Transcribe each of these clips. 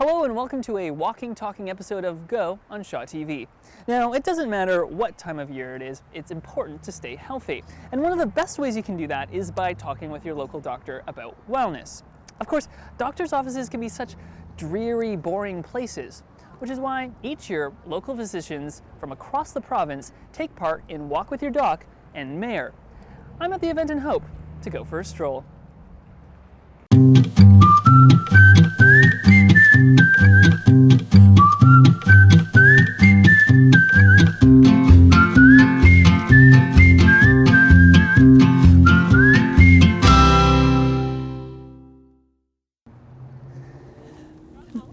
Hello and welcome to a walking, talking episode of Go on ShawTV. Now, it doesn't matter what time of year it is, it's important to stay healthy. And one of the best ways you can do that is by talking with your local doctor about wellness. Of course, doctors' offices can be such dreary, boring places, which is why each year local physicians from across the province take part in Walk with Your Doc and Mayor. I'm at the event in hope to go for a stroll.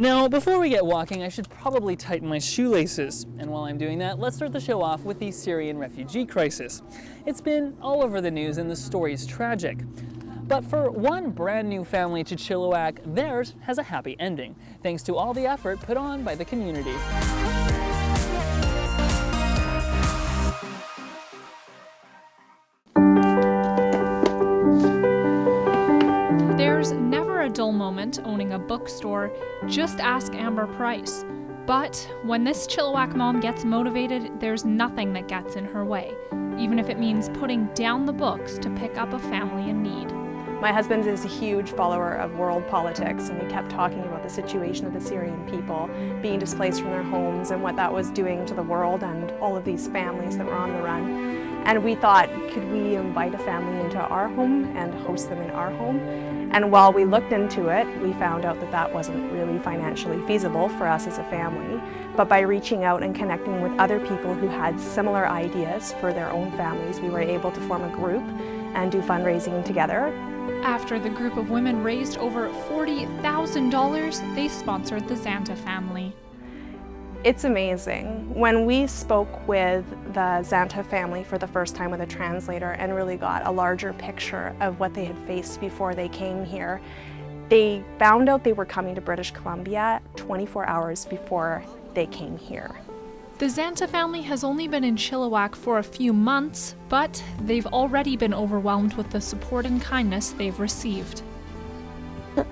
Now, before we get walking, I should probably tighten my shoelaces. And while I'm doing that, let's start the show off with the Syrian refugee crisis. It's been all over the news and the story's tragic. But for one brand new family to Chilliwack, theirs has a happy ending, thanks to all the effort put on by the community. There's never a dull moment owning a bookstore, just ask Amber Price. But when this Chilliwack mom gets motivated, there's nothing that gets in her way, even if it means putting down the books to pick up a family in need. My husband is a huge follower of world politics, and we kept talking about the situation of the Syrian people being displaced from their homes and what that was doing to the world and all of these families that were on the run. And we thought, could we invite a family into our home and host them in our home? And while we looked into it, we found out that that wasn't really financially feasible for us as a family. But by reaching out and connecting with other people who had similar ideas for their own families, we were able to form a group and do fundraising together. After the group of women raised over $40,000, they sponsored the Zantah family. It's amazing. When we spoke with the Zantah family for the first time with a translator and really got a larger picture of what they had faced before they came here, they found out they were coming to British Columbia 24 hours before they came here. The Zantah family has only been in Chilliwack for a few months, but they've already been overwhelmed with the support and kindness they've received. The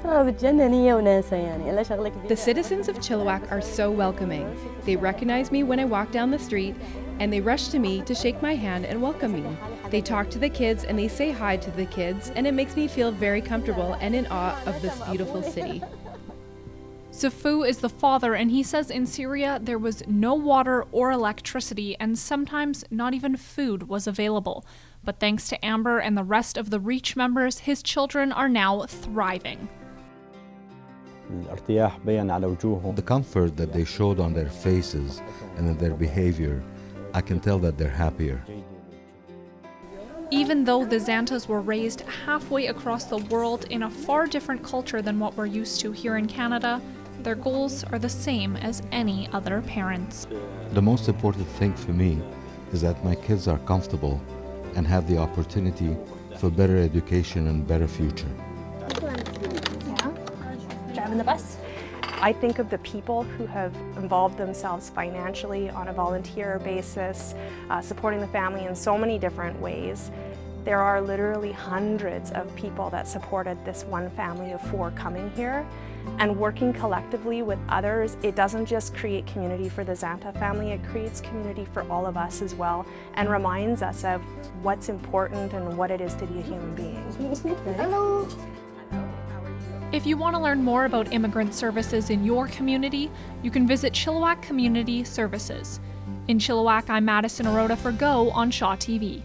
citizens of Chilliwack are so welcoming. They recognize me when I walk down the street, and they rush to me to shake my hand and welcome me. They talk to the kids and they say hi to the kids, and it makes me feel very comfortable and in awe of this beautiful city. Safouh is the father, and he says in Syria there was no water or electricity, and sometimes not even food was available. But thanks to Amber and the rest of the Reach members, his children are now thriving. The comfort that they showed on their faces and in their behavior, I can tell that they're happier. Even though the Zantahs were raised halfway across the world in a far different culture than what we're used to here in Canada, their goals are the same as any other parents. The most important thing for me is that my kids are comfortable and have the opportunity for better education and better future. Driving the bus? I think of the people who have involved themselves financially on a volunteer basis, supporting the family in so many different ways. There are literally hundreds of people that supported this one family of 4 coming here. And working collectively with others, it doesn't just create community for the Zantah family, it creates community for all of us as well, and reminds us of what's important and what it is to be a human being. Hello. If you want to learn more about immigrant services in your community, you can visit Chilliwack Community Services. In Chilliwack, I'm Madison Arrotta for Go on ShawTV.